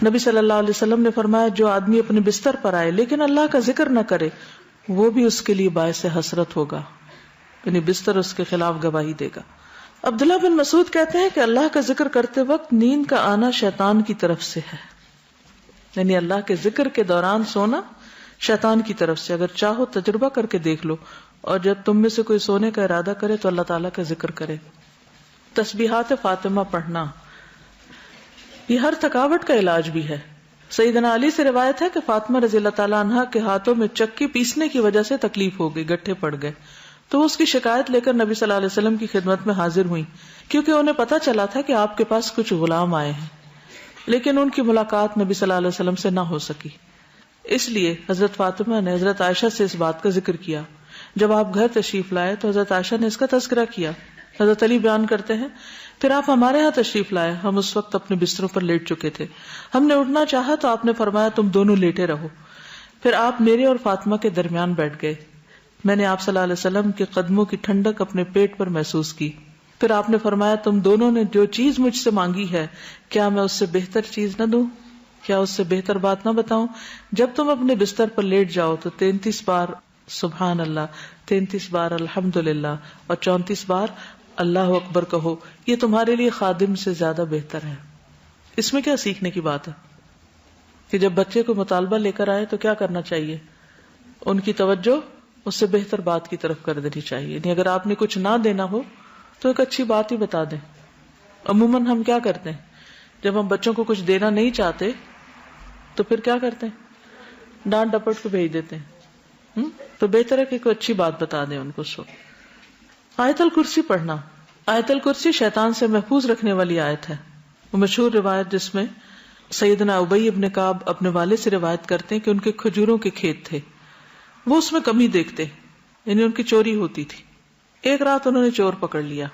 نبی صلی اللہ علیہ وسلم نے فرمایا جو آدمی اپنے بستر پر آئے لیکن اللہ کا ذکر نہ کرے وہ بھی اس کے لیے باعث حسرت ہوگا، یعنی بستر اس کے خلاف گواہی دے گا۔ عبداللہ بن مسعود کہتے ہیں کہ اللہ کا ذکر کرتے وقت نیند کا آنا شیطان کی طرف سے ہے، یعنی اللہ کے ذکر کے دوران سونا شیطان کی طرف سے۔ اگر چاہو تجربہ کر کے دیکھ لو، اور جب تم میں سے کوئی سونے کا ارادہ کرے تو اللہ تعالیٰ کا ذکر کرے۔ تسبیحات فاطمہ پڑھنا یہ ہر تھکاوٹ کا علاج بھی ہے۔ سیدنا علی سے روایت ہے کہ فاطمہ رضی اللہ تعالیٰ عنہا کے ہاتھوں میں چکی پیسنے کی وجہ سے تکلیف ہو گئی، گٹھے پڑ گئے، تو وہ اس کی شکایت لے کر نبی صلی اللہ علیہ وسلم کی خدمت میں حاضر ہوئی، کیونکہ انہیں پتا چلا تھا کہ آپ کے پاس کچھ غلام آئے ہیں، لیکن ان کی ملاقات نبی صلی اللہ علیہ وسلم سے نہ ہو سکی۔ اس لیے حضرت فاطمہ نے حضرت عائشہ سے اس بات کا ذکر کیا۔ جب آپ گھر تشریف لائے تو حضرت عائشہ نے اس کا تذکرہ کیا۔ حضرت علی بیان کرتے ہیں پھر آپ ہمارے ہاں تشریف لائے، ہم اس وقت اپنے بستروں پر لیٹ چکے تھے، ہم نے اٹھنا چاہا تو آپ نے فرمایا تم دونوں لیٹے رہو، پھر آپ میرے اور فاطمہ کے درمیان بیٹھ گئے، میں نے آپ صلی اللہ علیہ وسلم کے قدموں کی ٹھنڈک اپنے پیٹ پر محسوس کی، پھر آپ نے فرمایا تم دونوں نے جو چیز مجھ سے مانگی ہے کیا میں اس سے بہتر چیز نہ دوں، کیا اس سے بہتر بات نہ بتاؤں؟ جب تم اپنے بستر پر لیٹ جاؤ تو 33 بار سبحان اللہ، 33 بار الحمدللہ اور 34 بار اللہ اکبر کہو، یہ تمہارے لیے خادم سے زیادہ بہتر ہے۔ اس میں کیا سیکھنے کی بات ہے کہ جب بچے کو مطالبہ لے کر آئے تو کیا کرنا چاہیے؟ ان کی توجہ اس سے بہتر بات کی طرف کر دینی چاہیے، یعنی اگر آپ نے کچھ نہ دینا ہو تو ایک اچھی بات ہی بتا دیں۔ عموماً ہم کیا کرتے ہیں جب ہم بچوں کو کچھ دینا نہیں چاہتے تو پھر کیا کرتے ہیں؟ ڈانٹ ڈپٹ کو بھیج دیتے ہیں۔ تو بہتر ہے کہ کوئی اچھی بات بتا دیں ان کو۔ آیت الکرسی پڑھنا، آیت الکرسی شیطان سے محفوظ رکھنے والی آیت ہے۔ وہ مشہور روایت جس میں سیدنا ابی ابن کعب اپنے والد سے روایت کرتے ہیں کہ ان کے کھجوروں کے کھیت تھے، وہ اس میں کمی دیکھتے، یعنی ان کی چوری ہوتی تھی۔ ایک رات انہوں نے چور پکڑ لیا،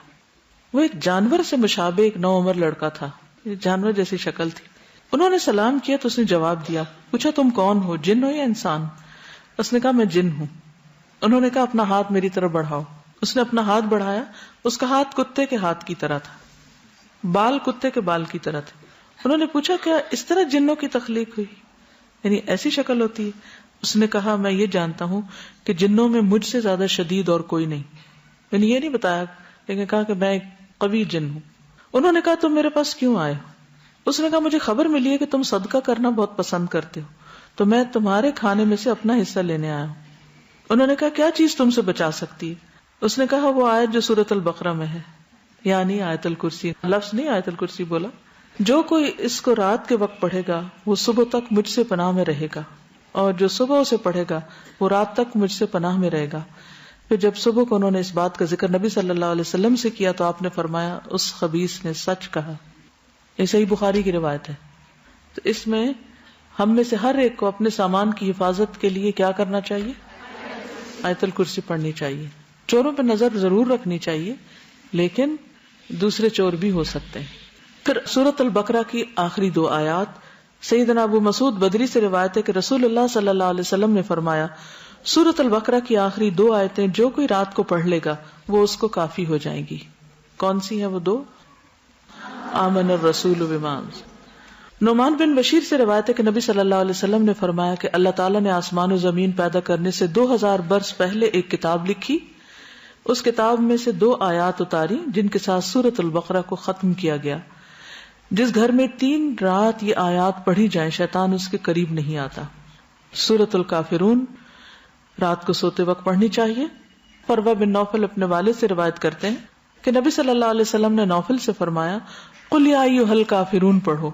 وہ ایک جانور سے مشابہ ایک نوعمر لڑکا تھا، جانور جیسی شکل تھی۔ انہوں نے سلام کیا تو اس نے جواب دیا، پوچھا تم کون ہو، جن ہو یا انسان؟ اس نے کہا میں جن ہوں۔ انہوں نے کہا اپنا ہاتھ میری طرف بڑھاؤ۔ اس نے اپنا ہاتھ بڑھایا، اس کا ہاتھ کتے کے ہاتھ کی طرح تھا، بال کتے کے بال کی طرح تھے۔ انہوں نے پوچھا کیا اس طرح جنوں کی تخلیق ہوئی، یعنی ایسی شکل ہوتی ہے؟ اس نے کہا میں یہ جانتا ہوں کہ جنوں میں مجھ سے زیادہ شدید اور کوئی نہیں، یعنی یہ نہیں بتایا لیکن کہا کہ میں ایک قوی جن ہوں۔ انہوں نے کہا تم میرے پاس کیوں آئے ہو؟ اس نے کہا مجھے خبر ملی ہے کہ تم صدقہ کرنا بہت پسند کرتے ہو، تو میں تمہارے کھانے میں سے اپنا حصہ لینے آیا ہوں۔ انہوں نے کہا کیا چیز تم سے بچا سکتی ہے؟ اس نے کہا وہ آیت جو سورۃ البقرہ میں ہے، یعنی آیت الکرسی، لفظ نہیں آیت الکرسی بولا، جو کوئی اس کو رات کے وقت پڑھے گا وہ صبح تک مجھ سے پناہ میں رہے گا، اور جو صبح اسے پڑھے گا وہ رات تک مجھ سے پناہ میں رہے گا۔ پھر جب صبح کو انہوں نے اس بات کا ذکر نبی صلی اللہ علیہ وسلم سے کیا تو آپ نے فرمایا اس خبیث نے سچ کہا۔ یہ صحیح بخاری کی روایت ہے۔ تو اس میں ہم میں سے ہر ایک کو اپنے سامان کی حفاظت کے لیے کیا کرنا چاہیے؟ آیت الکرسی پڑھنی چاہیے۔ چوروں پہ نظر ضرور رکھنی چاہیے، لیکن دوسرے چور بھی ہو سکتے ہیں۔ پھر سورۃ البقرہ کی آخری 2 آیات، سیدنا ابو مسعود بدری سے روایت ہے کہ رسول اللہ صلی اللہ علیہ وسلم نے فرمایا سورۃ البقرہ کی آخری 2 آیتیں جو کوئی رات کو پڑھ لے گا وہ اس کو کافی ہو جائیں گی۔ کون سی ہیں وہ 2؟ آمن الرسول بما انزل۔ نعمان بن بشیر سے روایت ہے کہ نبی صلی اللہ علیہ وسلم نے فرمایا کہ اللہ تعالیٰ نے آسمان و زمین پیدا کرنے سے 2000 برس پہلے ایک کتاب لکھی، اس کتاب میں سے 2 آیات اتاری جن کے ساتھ سورۃ البقرہ کو ختم کیا گیا۔ جس گھر میں 3 رات یہ آیات پڑھی جائیں شیطان اس کے قریب نہیں آتا۔ سورۃ الکافرون رات کو سوتے وقت پڑھنی چاہیے۔ فروہ بن نوفل اپنے والد سے روایت کرتے ہیں کہ نبی صلی اللہ علیہ وسلم نے نوفل سے فرمایا قل یا ایھا الکافرون پڑھو،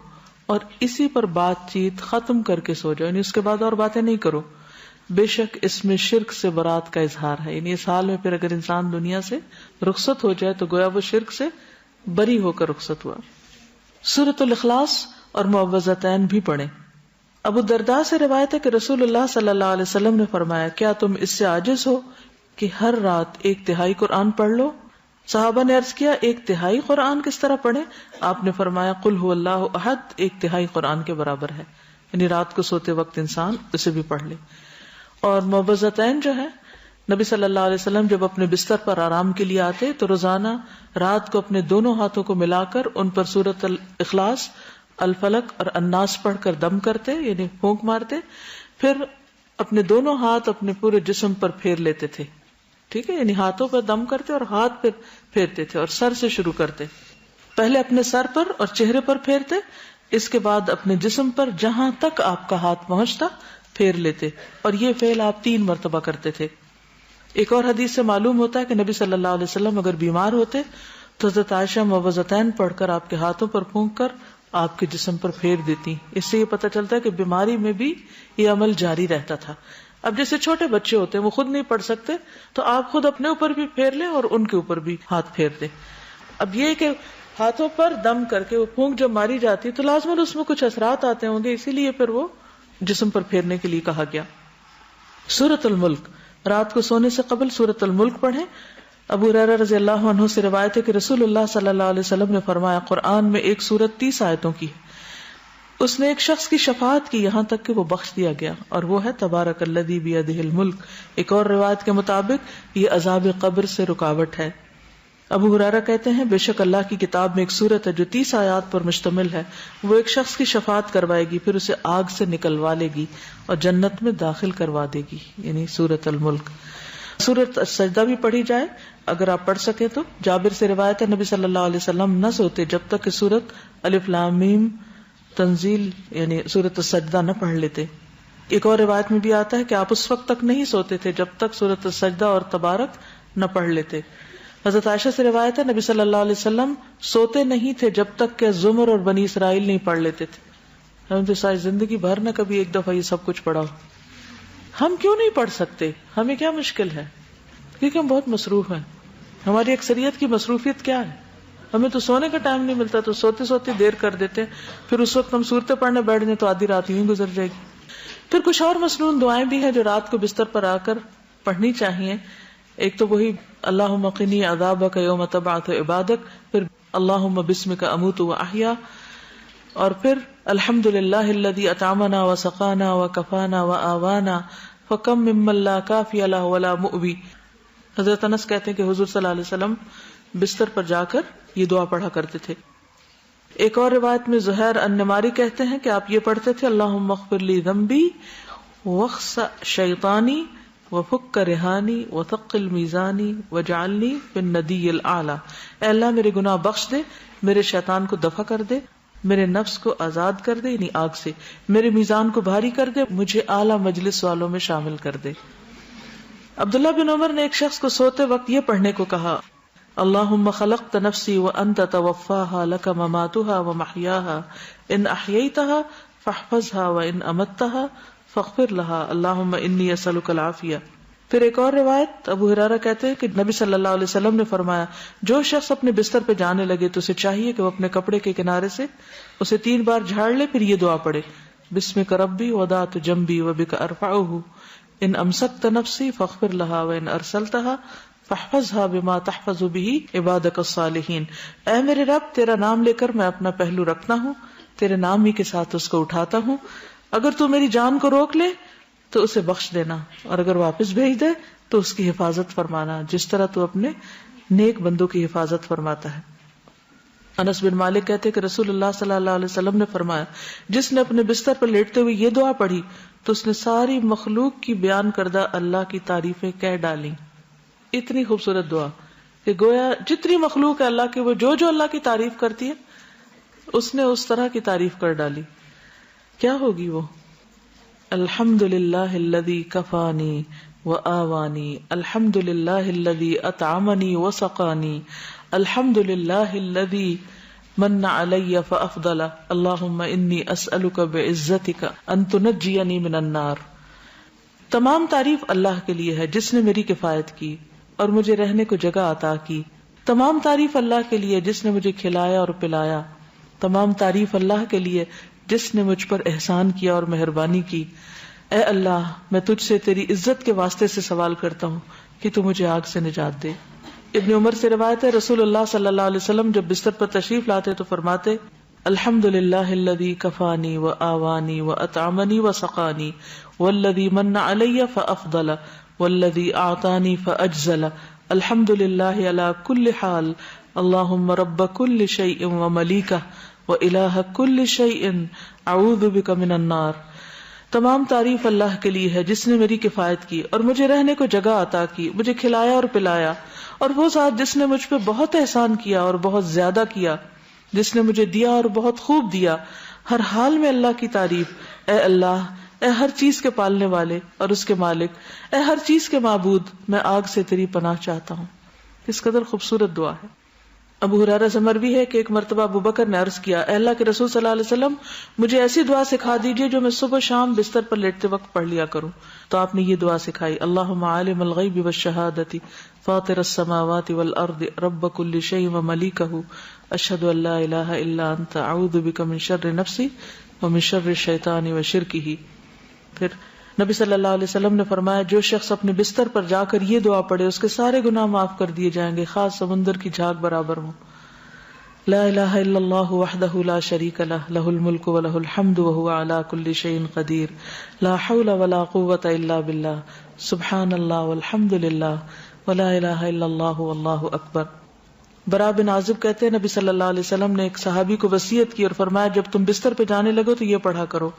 اور اسی پر بات چیت ختم کر کے سو جاؤ، یعنی اس کے بعد اور باتیں نہیں کرو، بے شک اس میں شرک سے برات کا اظہار ہے۔ یعنی اس حال میں پھر اگر انسان دنیا سے رخصت ہو جائے تو گویا وہ شرک سے بری ہو کر رخصت ہوا۔ سورۃ الاخلاص اور معوذتین بھی پڑھیں۔ ابو الدرداء سے روایت ہے کہ رسول اللہ صلی اللہ علیہ وسلم نے فرمایا کیا تم اس سے عاجز ہو کہ ہر رات 1/3 قرآن پڑھ لو؟ صحابہ نے عرض کیا 1/3 قرآن کس طرح پڑھیں؟ آپ نے فرمایا قل هو اللہ احد 1/3 قرآن کے برابر ہے، یعنی رات کو سوتے وقت انسان اسے بھی پڑھ لے۔ اور معوذتین جو ہے نبی صلی اللہ علیہ وسلم جب اپنے بستر پر آرام کے لیے آتے تو روزانہ رات کو اپنے دونوں ہاتھوں کو ملا کر ان پر سورۃ الاخلاص الفلق اور الناس پڑھ کر دم کرتے یعنی پھونک مارتے، پھر اپنے دونوں ہاتھ اپنے پورے جسم پر پھیر لیتے تھے. ٹھیک ہے، یعنی ہاتھوں پر دم کرتے اور ہاتھ پھر پھیرتے تھے، اور سر سے شروع کرتے. پہلے اپنے سر پر اور چہرے پر پھیرتے، اس کے بعد اپنے جسم پر جہاں تک آپ کا ہاتھ پہنچتا پھیر لیتے، اور یہ فعل آپ 3 مرتبہ کرتے تھے. ایک اور حدیث سے معلوم ہوتا ہے کہ نبی صلی اللہ علیہ وسلم اگر بیمار ہوتے تو حضرت عائشہ موعظتین پڑھ کر آپ کے ہاتھوں پر پھونک کر آپ کے جسم پر پھیر دیتی. اس سے یہ پتہ چلتا ہے کہ بیماری میں بھی یہ عمل جاری رہتا تھا. اب جیسے چھوٹے بچے ہوتے ہیں وہ خود نہیں پڑھ سکتے تو آپ خود اپنے اوپر بھی پھیر لیں اور ان کے اوپر بھی ہاتھ پھیر دیں. اب یہ کہ ہاتھوں پر دم کر کے وہ پھونک جب ماری جاتی تو لازماً اس میں کچھ اثرات آتے ہوں گے، اسی لیے پھر وہ جسم پر پھیرنے کے لیے کہا گیا. سورۃ الملک، رات کو سونے سے قبل سورۃ الملک پڑھیں. ابو ہریرہ رضی اللہ عنہ سے روایت ہے کہ رسول اللہ صلی اللہ علیہ وسلم نے فرمایا قرآن میں ایک سورت 30 آیتوں کی ہے، اس نے ایک شخص کی شفاعت کی یہاں تک کہ وہ بخش دیا گیا، اور وہ ہے تبارک الذی بیدہ الملک. ایک اور روایت کے مطابق یہ عذاب قبر سے رکاوٹ ہے. ابو ہریرہ کہتے ہیں بے شک اللہ کی کتاب میں ایک سورت ہے جو 30 آیات پر مشتمل ہے، وہ ایک شخص کی شفاعت کروائے گی، پھر اسے آگ سے نکلوا لے گی اور جنت میں داخل کروا دے گی، یعنی سورت الملک. سورت السجدہ بھی پڑھی جائے اگر آپ پڑھ سکیں تو. جابر سے روایت ہے نبی صلی اللہ علیہ وسلم نہ سوتے جب تک کہ سورت الف لام میم تنزیل یعنی سورت السجدہ نہ پڑھ لیتے. ایک اور روایت میں بھی آتا ہے کہ آپ اس وقت تک نہیں سوتے تھے جب تک سورت السجدہ اور تبارک نہ پڑھ لیتے. حضرت عائشہ سے روایت ہے نبی صلی اللہ علیہ وسلم سوتے نہیں تھے جب تک کہ زمر اور بنی اسرائیل نہیں پڑھ لیتے تھے. ہم تو ساری زندگی بھر نہ کبھی ایک دفعہ یہ سب کچھ پڑھا ہو. ہم کیوں نہیں پڑھ سکتے؟ ہمیں کیا مشکل ہے؟ کیونکہ ہم بہت مصروف ہیں. ہماری اکثریت کی مصروفیت کیا ہے؟ ہمیں تو سونے کا ٹائم نہیں ملتا تو سوتے سوتے دیر کر دیتے ہیں، پھر اس وقت ہم صورتیں پڑھنے بیٹھ جائیں تو آدھی رات یوں گزر جائے گی. پھر کچھ اور مسنون دعائیں بھی ہیں جو رات کو بستر پر آ کر پڑھنی چاہیے. ایک تو وہی اللہم قنی عذابک یوم تبعث عبادک، پھر اللہم بسمک اموت و احیا، اور پھر الحمدللہ الذی اطعمنا وسقانا وکفانا وآوانا فکم ممن لا کافی لہ ولا مؤوی. حضرت انس کہتے ہیں کہ حضور صلی اللہ علیہ وسلم بستر پر جا کر یہ دعا پڑھا کرتے تھے. ایک اور روایت میں زہیر النماری کہتے ہیں کہ آپ یہ پڑھتے تھے اللہم اغفر لی ذنبی واخسأ شیطانی وفک رہانی وثقل میزانی وجعلنی فی الندی الاعلی. اے اللہ میرے گناہ بخش دے، میرے شیطان کو دفع کر دے، میرے نفس کو آزاد کر دے یعنی آگ سے، میرے میزان کو بھاری کر دے، مجھے اعلیٰ مجلس والوں میں شامل کر دے. عبداللہ بن عمر نے ایک شخص کو سوتے وقت یہ پڑھنے کو کہا اللہم خلقت نفسی وانت توفاها لک مماتها ومحیاها ان احییتها فاحفظها وان امتها فاغفر لها اللہم انی اسألک العافیہ. پھر ایک اور روایت ابو ہریرہ کہتے ہیں کہ نبی صلی اللہ علیہ وسلم نے فرمایا جو شخص اپنے بستر پہ جانے لگے تو اسے چاہیے کہ وہ اپنے کپڑے کے کنارے سے اسے 3 بار جھاڑ لے، پھر یہ دعا پڑھے بسمک ربی وضعت جنبی وبک ارفعہ ان امسکت نفسی فاغفر لها وان ارسلتها فاحفظها بما تحفظ به عبادك الصالحین. اے میرے رب تیرا نام لے کر میں اپنا پہلو رکھتا ہوں، تیرے نام ہی کے ساتھ اس کو اٹھاتا ہوں، اگر تو میری جان کو روک لے تو اسے بخش دینا، اور اگر واپس بھیج دے تو اس کی حفاظت فرمانا جس طرح تو اپنے نیک بندوں کی حفاظت فرماتا ہے. انس بن مالک کہتے کہ رسول اللہ صلی اللہ علیہ وسلم نے فرمایا جس نے اپنے بستر پر لیٹتے ہوئے یہ دعا پڑھی تو اس نے ساری مخلوق کی بیان کردہ اللہ کی تعریفیں کہہ ڈالیں. اتنی خوبصورت دعا کہ گویا جتنی مخلوق ہے اللہ کی، وہ جو اللہ کی تعریف کرتی ہے اس نے اس طرح کی تعریف کر ڈالی. کیا ہوگی وہ؟ الحمدللہ الذی کفانی وآوانی، الحمدللہ الذی اطعمنی وسقانی، الحمدللہ الذی من علی فافضل، اللہم انی اسألک بعزتک ان تنجینی من النار. تمام تعریف اللہ کے لیے ہے جس نے میری کفایت کی اور مجھے رہنے کو جگہ عطا کی. تمام تعریف اللہ کے لیے جس نے مجھے کھلایا اور پلایا. تمام تعریف اللہ کے لیے جس نے مجھ پر احسان کیا اور مہربانی کی. اے اللہ میں تجھ سے تیری عزت کے واسطے سے سوال کرتا ہوں کہ تو مجھے آگ سے نجات دے. ابن عمر سے روایت ہے رسول اللہ صلی اللہ علیہ وسلم جب بستر پر تشریف لاتے تو فرماتے الحمدللہ الذی کفانی وآوانی واطعمنی وسقانی والذی من علی فافضل والذی اعطانی فاجزل الحمدللہ علی کل حال اللہم رب کل شیء وملیکہ وإلہ کل شیء اعوذ بک من النار. تمام تعریف اللہ کے لیے ہے جس نے میری کفایت کی اور مجھے رہنے کو جگہ عطا کی، مجھے کھلایا اور پلایا، اور وہ ذات جس نے مجھ پہ بہت احسان کیا اور بہت زیادہ کیا، جس نے مجھے دیا اور بہت خوب دیا. ہر حال میں اللہ کی تعریف. اے اللہ، اے ہر چیز کے پالنے والے اور اس کے مالک، اے ہر چیز کے معبود، میں آگ سے تیری پناہ چاہتا ہوں. اس قدر خوبصورت دعا ہے. ابو ہریرہ سے مروی ہے کہ ایک مرتبہ ابو بکر نے عرض کیا، اے اللہ کے رسول صلی اللہ علیہ وسلم، مجھے ایسی دعا سکھا دیجئے جو میں صبح شام بستر پر لیٹتے وقت پڑھ لیا کروں. تو آپ نے یہ دعا سکھائی، اللہم عالم الغیب والشہادۃ فاطر السماوات والارض رب کل شیء وملیکہ اشہد ان لا الہ الا انت اعوذ بک من شر نفسی ومن شر الشیطان وشرکہ. پھر نبی صلی اللہ علیہ وسلم نے فرمایا، جو شخص اپنے بستر پر جا کر یہ دعا پڑھے اس کے سارے گناہ معاف کر دیے جائیں گے، خاص سمندر کی جھاگ برابر ہوں. لا الہ الا اللہ وحدہ لا شریک لہ لہ الملک ولہ الحمد وہو علی کل شیء قدیر لا حول ولا قوۃ الا باللہ سبحان اللہ والحمد للہ ولا الہ الا اللہ واللہ اکبر. برا بن عازب کہتے ہیں نبی صلی اللہ علیہ وسلم نے ایک صحابی کو وصیت کی اور فرمایا، جب تم بستر پہ جانے لگو تو یہ پڑھا کرو،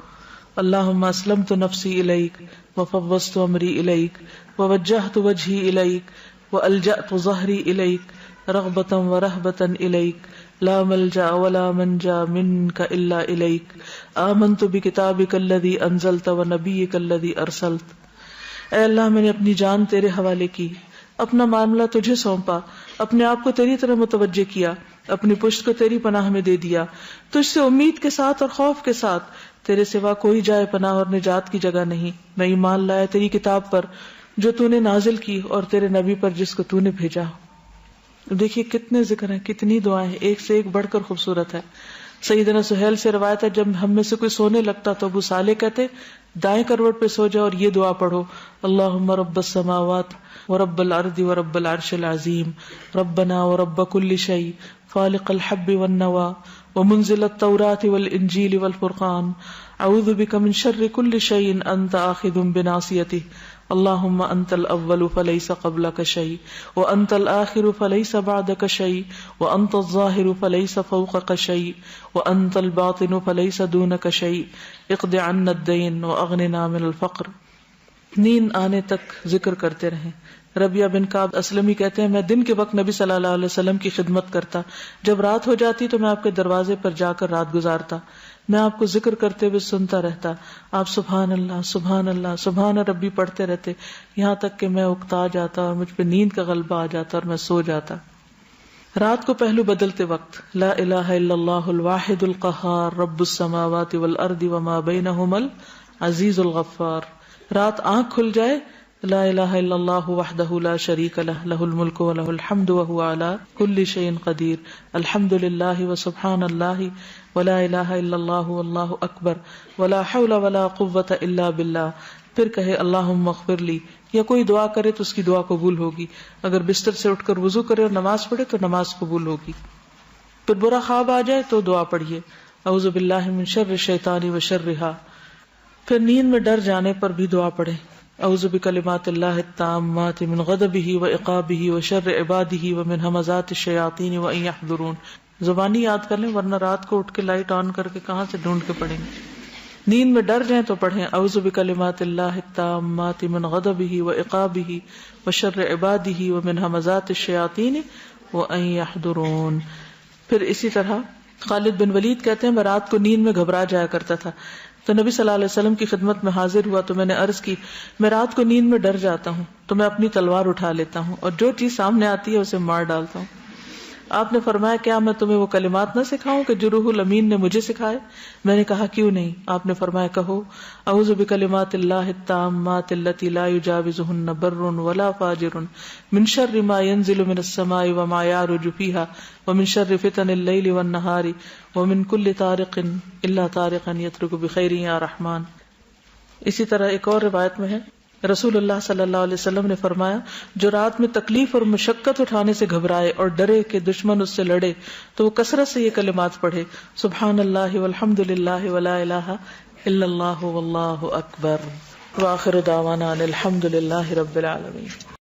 اللہم اسلمت نفسی الیک وفوضت امری الیک ووجہت وجہی الیک والجأت ظہری الیک رغبتا ورہبتا الیک لا ملجا ولا منجا منک الا الیک آمنت بکتابک الذی انزلت ونبیک الذی ارسلت. اے اللہ، میں نے اپنی جان تیرے حوالے کی، اپنا معاملہ تجھے سونپا، اپنے آپ کو تیری طرف متوجہ کیا، اپنی پشت کو تیری پناہ میں دے دیا، تجھ سے امید کے ساتھ اور خوف کے ساتھ، تیرے سوا کوئی جائے پناہ اور نجات کی جگہ نہیں. میں ایمان لایا تیری کتاب پر جو تو نے نازل کی اور تیرے نبی پر جس کو تو نے بھیجا. دیکھیے کتنے ذکر ہیں، کتنی دعائیں ہیں، ایک سے ایک بڑھ کر خوبصورت ہے. سیدنا سہیل سے روایت ہے، جب ہم میں سے کوئی سونے لگتا تو ابو صالح کہتے دائیں کروٹ پہ سو جاؤ اور یہ دعا پڑھو، اللہم رب السماوات ورب الارض ورب العرش العظیم ربنا ورب کل شیء فالق الحب والنوى ومنزل التوراة والانجیل والفرقان اعوذ بک من شر کل شیء انت آخذ بناصیته اللہم انت الاول فلیس قبلک شیء وانت الآخر فلیس بعدک شیء وانت الظاہر فلیس فوقک شیء وانت الباطن فلیس دونک شیء اقض عنا الدین واغننا من الفقر. نیند آنے تک ذکر کرتے رہیں. ربیہ بن کعب اسلمی کہتے ہیں، میں دن کے وقت نبی صلی اللہ علیہ وسلم کی خدمت کرتا، جب رات ہو جاتی تو میں آپ کے دروازے پر جا کر رات گزارتا، میں آپ کو ذکر کرتے ہوئے سنتا رہتا، آپ سبحان اللہ سبحان اللہ سبحان ربی پڑھتے رہتے، یہاں تک کہ میں اکتا جاتا اور مجھ پہ نیند کا غلبہ آ جاتا اور میں سو جاتا. رات کو پہلو بدلتے وقت لا الہ الا اللہ الواحد القہار رب السماوات والارض وما بینہما العزیز الغفار. رات آنکھ کھل جائے لا الہ الا اللہ وحدہ لا شریک لہ لہ الملک ولہ الحمد وہو علی کل شیء قدیر الحمد للہ وسبحان اللہ ولا الہ الا اللہ واللہ اکبر ولا حول ولا قوۃ الا باللہ. پھر کہے اللہم اغفر لی، یا کوئی دعا کرے تو اس کی دعا قبول ہوگی. اگر بستر سے اٹھ کر وضو کرے اور نماز پڑھے تو نماز قبول ہوگی. پھر برا خواب آ جائے تو دعا پڑھیے اعوذ باللہ من شر الشیطان وشرہا. پھر نیند میں ڈر جانے پر بھی دعا پڑھے اعوذ بکلمات اللہ التامات من غضبہ وعقابہ وشر عبادہ ومن ہمزات الشیاطین وان یحضرون. زبانی یاد کر لیں ورنہ رات کو اٹھ کے لائٹ آن کر کے کہاں سے ڈھونڈ کے پڑھیں گے. نیند میں ڈر جائیں تو پڑھیں اعوذ بکلمات اللہ التامات من غضبہ وعقابہ وشر عبادہ ومن ہمزات الشیاطین وان یحضرون. پھر اسی طرح خالد بن ولید کہتے ہیں، میں رات کو نیند میں گھبرا جایا کرتا تھا تو نبی صلی اللہ علیہ وسلم کی خدمت میں حاضر ہوا تو میں نے عرض کی، میں رات کو نیند میں ڈر جاتا ہوں تو میں اپنی تلوار اٹھا لیتا ہوں اور جو چیز سامنے آتی ہے اسے مار ڈالتا ہوں. آپ نے فرمایا، کیا میں تمہیں وہ کلمات نہ سکھاؤں کہ جو روح الامین نے مجھے سکھائے؟ میں نے کہا کیوں نہیں. آپ نے فرمایا، کہو اعوذ بکلمات اللہ التامات التی لا یجاوزہن بر ولا فاجر من شر ما ينزل من السماء وما يعرج فيها ومن شر فتن اللیل والنہار ومن کل طارق الا طارقا یترک بخیر یا رحمان. اسی طرح ایک اور روایت میں ہے، رسول اللہ صلی اللہ علیہ وسلم نے فرمایا، جو رات میں تکلیف اور مشقت اٹھانے سے گھبرائے اور ڈرے کہ دشمن اس سے لڑے تو وہ کثرت سے یہ کلمات پڑھے سبحان اللہ والحمد للہ ولا الہ الا اللہ واللہ اکبر. وآخر دعوانا ان الحمد للہ رب العالمین.